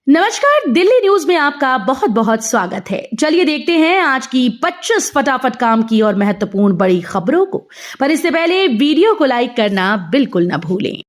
नमस्कार, दिल्ली न्यूज में आपका बहुत बहुत स्वागत है। चलिए देखते हैं आज की 25 फटाफट काम की और महत्वपूर्ण बड़ी खबरों को। पर इससे पहले वीडियो को लाइक करना बिल्कुल न भूलें।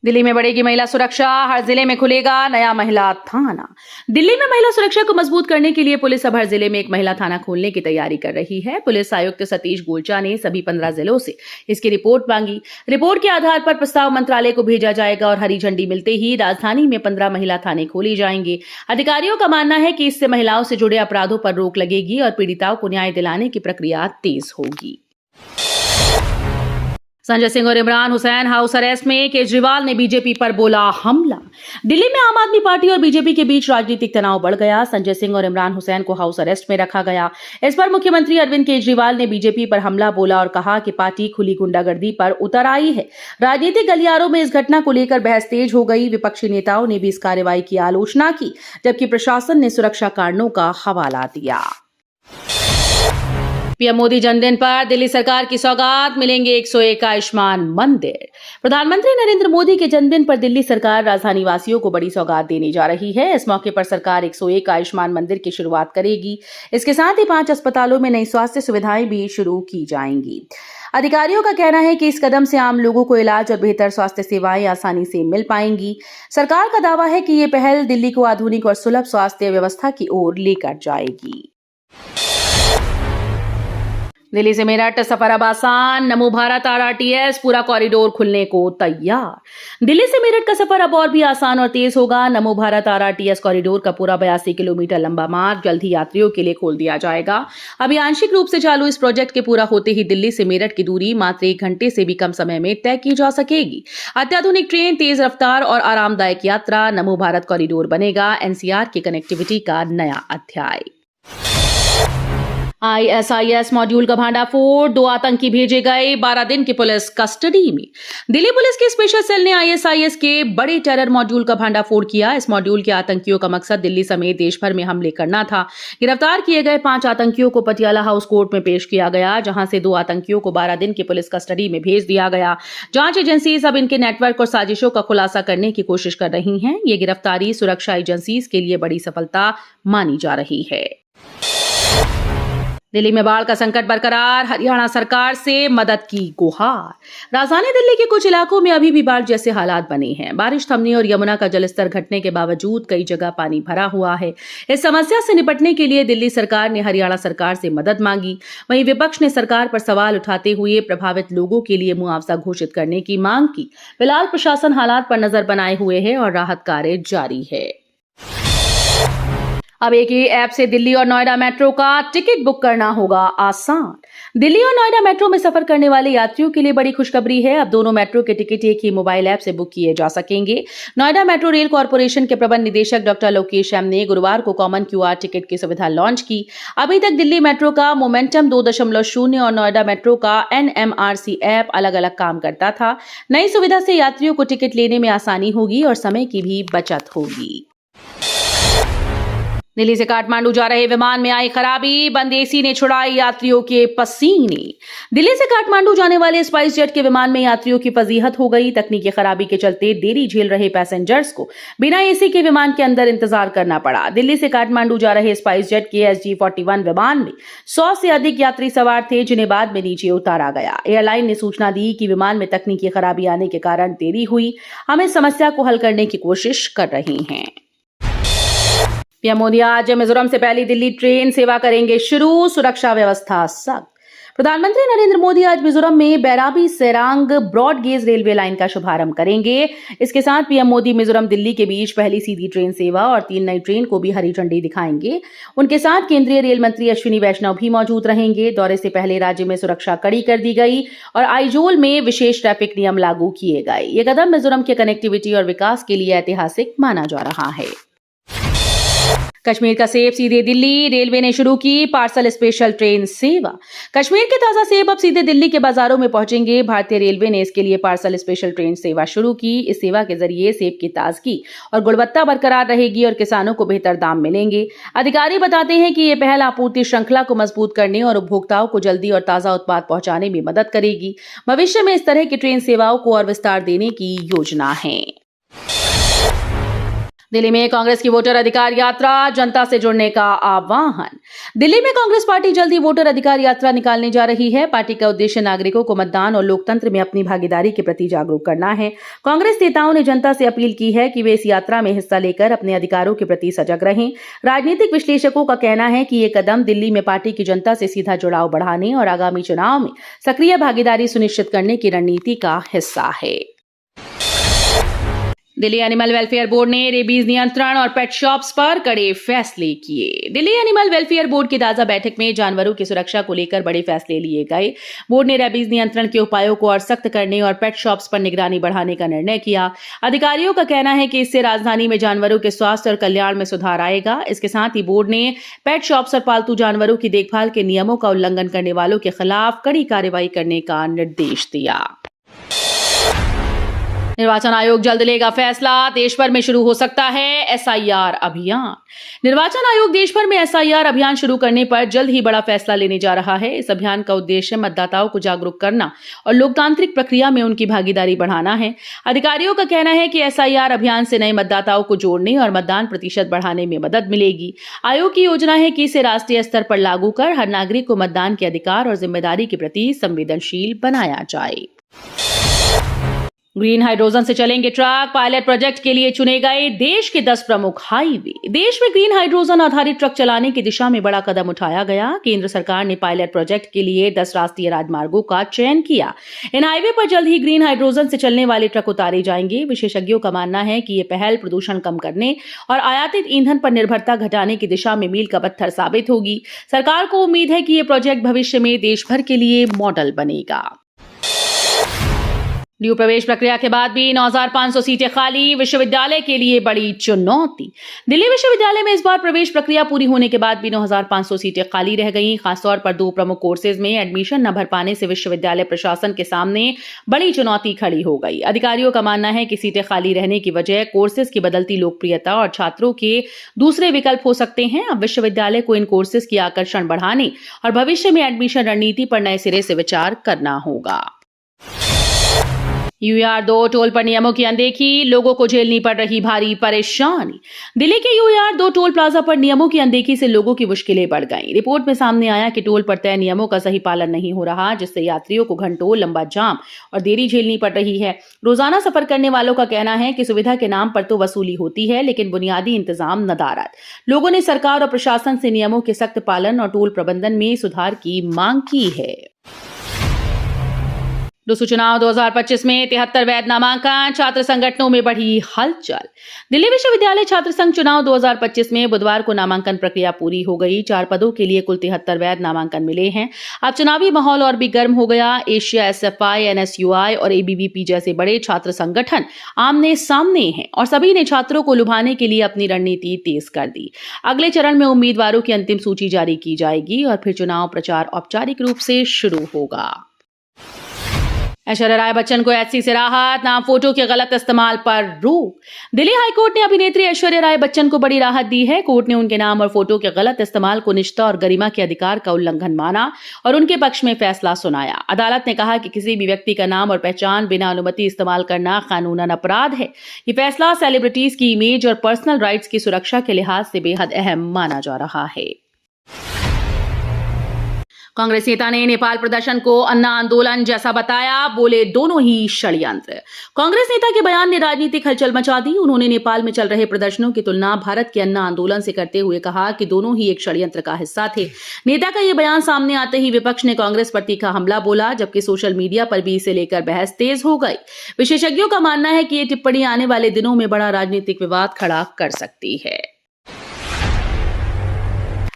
दिल्ली में बढ़ेगी महिला सुरक्षा, हर जिले में खुलेगा नया महिला थाना। दिल्ली में महिला सुरक्षा को मजबूत करने के लिए पुलिस अब हर जिले में एक महिला थाना खोलने की तैयारी कर रही है। पुलिस आयुक्त सतीश गोलचा ने सभी 15 जिलों से इसकी रिपोर्ट मांगी। रिपोर्ट के आधार पर प्रस्ताव मंत्रालय को भेजा जाएगा और हरी झंडी मिलते ही राजधानी में 15 महिला थाने खोले जाएंगे। अधिकारियों का मानना है कि इससे महिलाओं से जुड़े अपराधों पर रोक लगेगी और पीड़िताओं को न्याय दिलाने की प्रक्रिया तेज होगी। संजय सिंह और इमरान हुसैन हाउस अरेस्ट में, केजरीवाल ने बीजेपी पर बोला हमला। दिल्ली में आम आदमी पार्टी और बीजेपी के बीच राजनीतिक तनाव बढ़ गया। संजय सिंह और इमरान हुसैन को हाउस अरेस्ट में रखा गया। इस पर मुख्यमंत्री अरविंद केजरीवाल ने बीजेपी पर हमला बोला और कहा कि पार्टी खुली गुंडागर्दी पर उतर आई है। राजनीतिक गलियारों में इस घटना को लेकर बहस तेज हो गई। विपक्षी नेताओं ने भी इस कार्रवाई की आलोचना की, जबकि प्रशासन ने सुरक्षा कारणों का हवाला दिया। पीएम मोदी जन्मदिन पर दिल्ली सरकार की सौगात, मिलेंगे 101 आयुष्मान मंदिर। प्रधानमंत्री नरेंद्र मोदी के जन्मदिन पर दिल्ली सरकार राजधानी वासियों को बड़ी सौगात देने जा रही है। इस मौके पर सरकार 101 आयुष्मान मंदिर की शुरुआत करेगी। इसके साथ ही 5 अस्पतालों में नई स्वास्थ्य सुविधाएं भी शुरू की जाएंगी। अधिकारियों का कहना है कि इस कदम से आम लोगों को इलाज और बेहतर स्वास्थ्य सेवाएं आसानी से मिल पाएंगी। सरकार का दावा है कि ये पहल दिल्ली को आधुनिक और सुलभ स्वास्थ्य व्यवस्था की ओर लेकर जाएगी। दिल्ली से मेरठ सफर अब आसान, नमो भारत आरटीएस पूरा कॉरिडोर खुलने को तैयार। दिल्ली से मेरठ का सफर अब और भी आसान और तेज होगा। नमो भारत आरटीएस कॉरिडोर का पूरा 82 किलोमीटर लंबा मार्ग जल्द ही यात्रियों के लिए खोल दिया जाएगा। अभी आंशिक रूप से चालू इस प्रोजेक्ट के पूरा होते ही दिल्ली से मेरठ की दूरी मात्र 1 घंटे से भी कम समय में तय की जा सकेगी। अत्याधुनिक ट्रेन, तेज रफ्तार और आरामदायक यात्रा, नमो भारत कॉरिडोर बनेगा एनसीआर की कनेक्टिविटी का नया अध्याय। ISIS मॉड्यूल का भांडाफोड़, 2 आतंकी भेजे गए, 12 दिन की पुलिस कस्टडी में। दिल्ली पुलिस के स्पेशल सेल ने ISIS के बड़े टेरर मॉड्यूल का भांडाफोड़ किया। इस मॉड्यूल के आतंकियों का मकसद दिल्ली समेत देश भर में हमले करना था। गिरफ्तार किए गए 5 आतंकियों को पटियाला हाउस कोर्ट में पेश किया गया, जहां से 2 आतंकियों को 12 दिन की पुलिस कस्टडी में भेज दिया गया। जांच एजेंसी अब इनके नेटवर्क और साजिशों का खुलासा करने की कोशिश कर रही हैं। ये गिरफ्तारी सुरक्षा एजेंसी के लिए बड़ी सफलता मानी जा रही है। दिल्ली में बाढ़ का संकट बरकरार, हरियाणा सरकार से मदद की गुहार। राजधानी दिल्ली के कुछ इलाकों में अभी भी बाढ़ जैसे हालात बने हैं। बारिश थमने और यमुना का जलस्तर घटने के बावजूद कई जगह पानी भरा हुआ है। इस समस्या से निपटने के लिए दिल्ली सरकार ने हरियाणा सरकार से मदद मांगी। वहीं विपक्ष ने सरकार पर सवाल उठाते हुए प्रभावित लोगों के लिए मुआवजा घोषित करने की मांग की। फिलहाल प्रशासन हालात पर नजर बनाए हुए है और राहत कार्य जारी है। अब एक ही ऐप से दिल्ली और नोएडा मेट्रो का टिकट बुक करना होगा आसान। दिल्ली और नोएडा मेट्रो में सफर करने वाले यात्रियों के लिए बड़ी खुशखबरी है। अब दोनों मेट्रो के टिकट एक ही मोबाइल ऐप से बुक किए जा सकेंगे। नोएडा मेट्रो रेल कॉर्पोरेशन के प्रबंध निदेशक डॉक्टर लोकेश एम ने गुरुवार को कॉमन QR टिकट की सुविधा लॉन्च की। अभी तक दिल्ली मेट्रो का मोमेंटम 2.0 और नोएडा मेट्रो का NMRC ऐप अलग अलग काम करता था। नई सुविधा से यात्रियों को टिकट लेने में आसानी होगी और समय की भी बचत होगी। दिल्ली से काठमांडू जा रहे विमान में आई खराबी, बंद AC ने छुड़ाए यात्रियों के पसीने। दिल्ली से काठमांडू जाने वाले स्पाइस जेट के विमान में यात्रियों की फजीहत हो गई। तकनीकी खराबी के चलते देरी झेल रहे पैसेंजर्स को बिना AC के विमान के अंदर इंतजार करना पड़ा। दिल्ली से काठमांडू जा रहे स्पाइस जेट के SG-41 विमान में 100 से अधिक यात्री सवार थे, जिन्हें बाद में नीचे उतारा गया। एयरलाइन ने सूचना दी कि विमान में तकनीकी खराबी आने के कारण देरी हुई। हम इस समस्या को हल करने की कोशिश कर रहे हैं। पीएम मोदी आज मिजोरम से पहली दिल्ली ट्रेन सेवा करेंगे शुरू, सुरक्षा व्यवस्था सख्त। प्रधानमंत्री नरेंद्र मोदी आज मिजोरम में Bairabi Sairang broad gauge railway line का शुभारंभ करेंगे। इसके साथ पीएम मोदी मिजोरम दिल्ली के बीच पहली सीधी ट्रेन सेवा और 3 नई ट्रेन को भी हरी झंडी दिखाएंगे। उनके साथ केंद्रीय रेल मंत्री अश्विनी वैष्णव भी मौजूद रहेंगे। दौरे से पहले राज्य में सुरक्षा कड़ी कर दी गई और आइजोल में विशेष ट्रैफिक नियम लागू किए गए। ये कदम मिजोरम के कनेक्टिविटी और विकास के लिए ऐतिहासिक माना जा रहा है। कश्मीर का सेब सीधे दिल्ली, रेलवे ने शुरू की पार्सल स्पेशल ट्रेन सेवा। कश्मीर के ताजा सेब अब सीधे दिल्ली के बाजारों में पहुंचेंगे। भारतीय रेलवे ने इसके लिए पार्सल स्पेशल ट्रेन सेवा शुरू की। इस सेवा के जरिए सेब की ताजगी और गुणवत्ता बरकरार रहेगी और किसानों को बेहतर दाम मिलेंगे। अधिकारी बताते हैं कि ये पहल आपूर्ति श्रृंखला को मजबूत करने और उपभोक्ताओं को जल्दी और ताजा उत्पाद पहुंचाने में मदद करेगी। भविष्य में इस तरह की ट्रेन सेवाओं को और विस्तार देने की योजना है। दिल्ली में कांग्रेस की वोटर अधिकार यात्रा, जनता से जुड़ने का आह्वान। दिल्ली में कांग्रेस पार्टी जल्द ही वोटर अधिकार यात्रा निकालने जा रही है। पार्टी का उद्देश्य नागरिकों को मतदान और लोकतंत्र में अपनी भागीदारी के प्रति जागरूक करना है। कांग्रेस नेताओं ने जनता से अपील की है कि वे इस यात्रा में हिस्सा लेकर अपने अधिकारों के प्रति सजग रहें। राजनीतिक विश्लेषकों का कहना है कि ये कदम दिल्ली में पार्टी की जनता से सीधा जुड़ाव बढ़ाने और आगामी चुनाव में सक्रिय भागीदारी सुनिश्चित करने की रणनीति का हिस्सा है। दिल्ली एनिमल वेलफेयर बोर्ड ने रेबीज नियंत्रण और पेट शॉप्स पर कड़े फैसले किए। दिल्ली एनिमल वेलफेयर बोर्ड की ताजा बैठक में जानवरों की सुरक्षा को लेकर बड़े फैसले लिए गए। बोर्ड ने रेबीज नियंत्रण के उपायों को और सख्त करने और पेट शॉप्स पर निगरानी बढ़ाने का निर्णय किया। अधिकारियों का कहना है कि इससे राजधानी में जानवरों के स्वास्थ्य और कल्याण में सुधार आएगा। इसके साथ ही बोर्ड ने पेट शॉप्स और पालतू जानवरों की देखभाल के नियमों का उल्लंघन करने वालों के खिलाफ कड़ी कार्रवाई करने का निर्देश दिया। निर्वाचन आयोग जल्द लेगा फैसला, देश भर में शुरू हो सकता है एसआईआर अभियान। निर्वाचन आयोग देश भर में एसआईआर अभियान शुरू करने पर जल्द ही बड़ा फैसला लेने जा रहा है। इस अभियान का उद्देश्य मतदाताओं को जागरूक करना और लोकतांत्रिक प्रक्रिया में उनकी भागीदारी बढ़ाना है। अधिकारियों का कहना है कि एसआईआर अभियान से नए मतदाताओं को जोड़ने और मतदान प्रतिशत बढ़ाने में मदद मिलेगी। आयोग की योजना है कि इसे राष्ट्रीय स्तर पर लागू कर हर नागरिक को मतदान के अधिकार और जिम्मेदारी के प्रति संवेदनशील बनाया जाए। ग्रीन हाइड्रोजन से चलेंगे ट्रक, पायलट प्रोजेक्ट के लिए चुने गए देश के 10 प्रमुख हाईवे। देश में ग्रीन हाइड्रोजन आधारित ट्रक चलाने की दिशा में बड़ा कदम उठाया गया। केंद्र सरकार ने पायलट प्रोजेक्ट के लिए 10 राष्ट्रीय राजमार्गों का चयन किया। इन हाईवे पर जल्द ही ग्रीन हाइड्रोजन से चलने वाले ट्रक उतारे जाएंगे। विशेषज्ञों का मानना है कि ये पहल प्रदूषण कम करने और आयातित ईंधन पर निर्भरता घटाने की दिशा में मील का पत्थर साबित होगी। सरकार को उम्मीद है कि ये प्रोजेक्ट भविष्य में देश भर के लिए मॉडल बनेगा। ड्यू प्रवेश प्रक्रिया के बाद भी 9,500 सीटें खाली, विश्वविद्यालय के लिए बड़ी चुनौती। दिल्ली विश्वविद्यालय में इस बार प्रवेश प्रक्रिया पूरी होने के बाद भी 9,500 सीटें खाली रह गईं। खासतौर पर 2 प्रमुख कोर्सेज में एडमिशन न भर पाने से विश्वविद्यालय प्रशासन के सामने बड़ी चुनौती खड़ी हो गई। अधिकारियों का मानना है कि सीटें खाली रहने की वजह कोर्सेज की बदलती लोकप्रियता और छात्रों के दूसरे विकल्प हो सकते हैं। अब विश्वविद्यालय को इन कोर्सेज की आकर्षण बढ़ाने और भविष्य में एडमिशन रणनीति पर नए सिरे से विचार करना होगा। UER-2 टोल पर नियमों की अनदेखी, लोगों को झेलनी पड़ रही भारी परेशानी। दिल्ली के UER-2 टोल प्लाजा पर नियमों की अनदेखी से लोगों की मुश्किलें बढ़ गईं। रिपोर्ट में सामने आया कि टोल पर तय नियमों का सही पालन नहीं हो रहा, जिससे यात्रियों को घंटों लंबा जाम और देरी झेलनी पड़ रही है। रोजाना सफर करने वालों का कहना है कि सुविधा के नाम पर तो वसूली होती है, लेकिन बुनियादी इंतजाम नदारद। लोगों ने सरकार और प्रशासन से नियमों के सख्त पालन और टोल प्रबंधन में सुधार की मांग की है। लोकसभा चुनाव 2025 में 73 वैध नामांकन, छात्र संगठनों में बढ़ी हलचल। दिल्ली विश्वविद्यालय छात्र संघ चुनाव 2025 में बुधवार को नामांकन प्रक्रिया पूरी हो गई। 4 पदों के लिए कुल 73 वैध नामांकन मिले हैं। अब चुनावी माहौल और भी गर्म हो गया। एशिया, SFI, NSUI और ABVP जैसे बड़े छात्र संगठन आमने सामने हैं और सभी ने छात्रों को लुभाने के लिए अपनी रणनीति तेज कर दी। अगले चरण में उम्मीदवारों की अंतिम सूची जारी की जाएगी और फिर चुनाव प्रचार औपचारिक रूप से शुरू होगा। ऐश्वर्या राय बच्चन को HC से राहत, नाम फोटो के गलत इस्तेमाल पर रोक। दिल्ली हाईकोर्ट ने अभिनेत्री ऐश्वर्या राय बच्चन को बड़ी राहत दी है। कोर्ट ने उनके नाम और फोटो के गलत इस्तेमाल को निजता और गरिमा के अधिकार का उल्लंघन माना और उनके पक्ष में फैसला सुनाया। अदालत ने कहा कि किसी भी व्यक्ति का नाम और पहचान बिना अनुमति इस्तेमाल करना कानूनन अपराध है। ये फैसला सेलिब्रिटीज की इमेज और पर्सनल राइट्स की सुरक्षा के लिहाज से बेहद अहम माना जा रहा है। कांग्रेस नेता ने नेपाल प्रदर्शन को अन्ना आंदोलन जैसा बताया, बोले दोनों ही षड्यंत्र। कांग्रेस नेता के बयान ने राजनीतिक हलचल मचा दी। उन्होंने नेपाल में चल रहे प्रदर्शनों की तुलना भारत के अन्ना आंदोलन से करते हुए कहा कि दोनों ही एक षड्यंत्र का हिस्सा थे। नेता का यह बयान सामने आते ही विपक्ष ने कांग्रेस पर तीखा हमला बोला, जबकि सोशल मीडिया पर भी इसे लेकर बहस तेज हो गई। विशेषज्ञों का मानना है कि ये टिप्पणी आने वाले दिनों में बड़ा राजनीतिक विवाद खड़ा कर सकती है।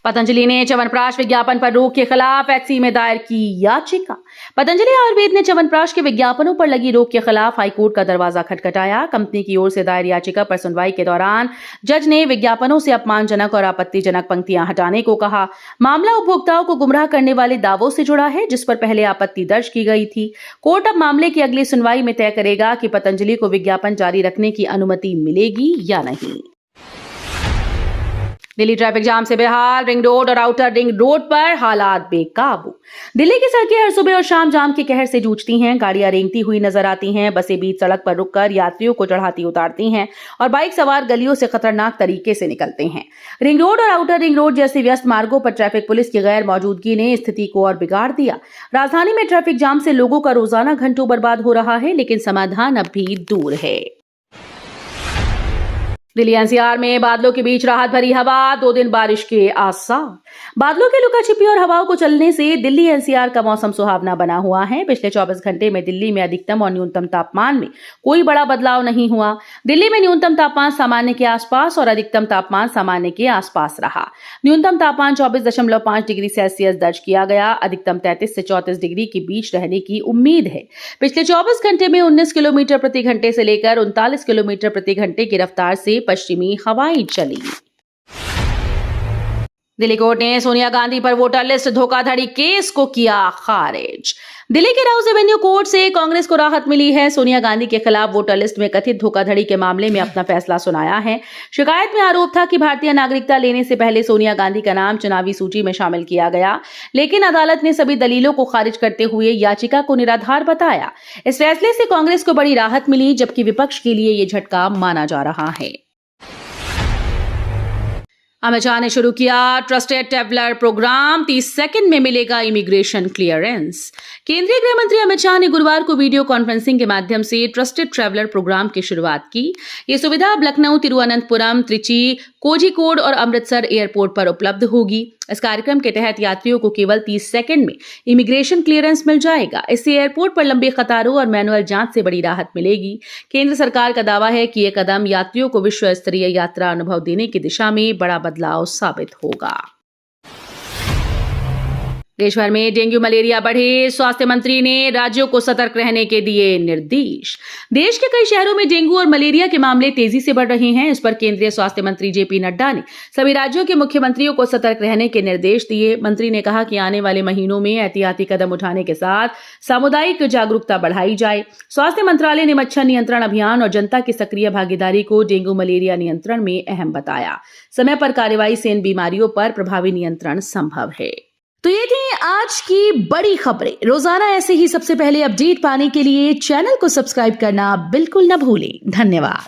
पतंजलि ने च्यवनप्राश विज्ञापन पर रोक के खिलाफ HC में दायर की याचिका। पतंजलि आयुर्वेद ने च्यवनप्राश के विज्ञापनों पर लगी रोक के खिलाफ हाईकोर्ट का दरवाजा खटखटाया। कंपनी की ओर से दायर याचिका पर सुनवाई के दौरान जज ने विज्ञापनों से अपमानजनक और आपत्तिजनक पंक्तियां हटाने को कहा। मामला उपभोक्ताओं को गुमराह करने वाले दावों से जुड़ा है, जिस पर पहले आपत्ति दर्ज की गई थी। कोर्ट अब मामले की अगली सुनवाई में तय करेगा कि पतंजलि को विज्ञापन जारी रखने की अनुमति मिलेगी या नहीं। दिल्ली ट्रैफिक जाम से बेहाल, रिंग रोड और आउटर रिंग रोड पर हालात बेकाबू। दिल्ली की सड़कें हर सुबह और शाम जाम के कहर से जूझती हैं। गाड़ियां रेंगती हुई नजर आती हैं, बसें बीच सड़क पर रुककर यात्रियों को चढ़ाती उतारती हैं और बाइक सवार गलियों से खतरनाक तरीके से निकलते हैं। रिंग रोड और आउटर रिंग रोड जैसे व्यस्त मार्गों पर ट्रैफिक पुलिस की गैर मौजूदगी ने स्थिति को और बिगाड़ दिया। राजधानी में ट्रैफिक जाम से लोगों का रोजाना घंटों बर्बाद हो रहा है, लेकिन समाधान अब भी दूर है। दिल्ली एनसीआर में बादलों के बीच राहत भरी हवा, 2 दिन बारिश के आसार। बादलों की लुकाछिपी और हवाओं को चलने से दिल्ली एनसीआर का मौसम सुहावना बना हुआ है। पिछले 24 घंटे में दिल्ली में अधिकतम और न्यूनतम तापमान में कोई बड़ा बदलाव नहीं हुआ। दिल्ली में न्यूनतम तापमान सामान्य के आसपास और अधिकतम तापमान सामान्य के आसपास रहा। न्यूनतम तापमान 24.5 डिग्री सेल्सियस दर्ज किया गया। अधिकतम 33 से 34 डिग्री के बीच रहने की उम्मीद है। पिछले 24 घंटे में 19 किलोमीटर प्रति घंटे से लेकर 39 किलोमीटर प्रति घंटे की रफ्तार से पश्चिमी हवाएं चली। दिल्ली कोर्ट ने सोनिया गांधी पर वोटर लिस्ट धोखाधड़ी केस को किया खारिज। दिल्ली के राउज एवेन्यू कोर्ट से कांग्रेस को राहत मिली है। सोनिया गांधी के खिलाफ वोटर लिस्ट में कथित धोखाधड़ी के मामले में अपना फैसला सुनाया है। शिकायत में आरोप था कि भारतीय नागरिकता लेने से पहले सोनिया गांधी का नाम चुनावी सूची में शामिल किया गया, लेकिन अदालत ने सभी दलीलों को खारिज करते हुए याचिका को निराधार बताया। इस फैसले से कांग्रेस को बड़ी राहत मिली, जबकि विपक्ष के लिए ये झटका माना जा रहा है। अमित शाह ने शुरू किया ट्रस्टेड ट्रैवलर प्रोग्राम, 30 सेकंड में मिलेगा इमिग्रेशन क्लियरेंस। केंद्रीय गृह मंत्री अमित शाह ने गुरुवार को वीडियो कॉन्फ्रेंसिंग के माध्यम से ट्रस्टेड ट्रैवलर प्रोग्राम की शुरुआत की। ये सुविधा अब लखनऊ, तिरुवनंतपुरम, त्रिची, कोझिकोड और अमृतसर एयरपोर्ट पर उपलब्ध होगी। इस कार्यक्रम के तहत यात्रियों को केवल 30 सेकंड में इमिग्रेशन क्लियरेंस मिल जाएगा। इससे एयरपोर्ट पर लंबी कतारों और मैनुअल जांच से बड़ी राहत मिलेगी। केंद्र सरकार का दावा है कि यह कदम यात्रियों को विश्व स्तरीय यात्रा अनुभव देने की दिशा में बड़ा बदलाव साबित होगा। देश भर में डेंगू मलेरिया बढ़े, स्वास्थ्य मंत्री ने राज्यों को सतर्क रहने के दिए निर्देश। देश के कई शहरों में डेंगू और मलेरिया के मामले तेजी से बढ़ रहे हैं। इस पर केंद्रीय स्वास्थ्य मंत्री जेपी नड्डा ने सभी राज्यों के मुख्यमंत्रियों को सतर्क रहने के निर्देश दिए। मंत्री ने कहा कि आने वाले महीनों में एहतियाती कदम उठाने के साथ सामुदायिक जागरूकता बढ़ाई जाए। स्वास्थ्य मंत्रालय ने मच्छर नियंत्रण अभियान और जनता की सक्रिय भागीदारी को डेंगू मलेरिया नियंत्रण में अहम बताया। समय पर कार्रवाई से इन बीमारियों पर प्रभावी नियंत्रण संभव है। तो ये थी आज की बड़ी खबरें। रोजाना ऐसे ही सबसे पहले अपडेट पाने के लिए चैनल को सब्सक्राइब करना बिल्कुल न भूलें। धन्यवाद।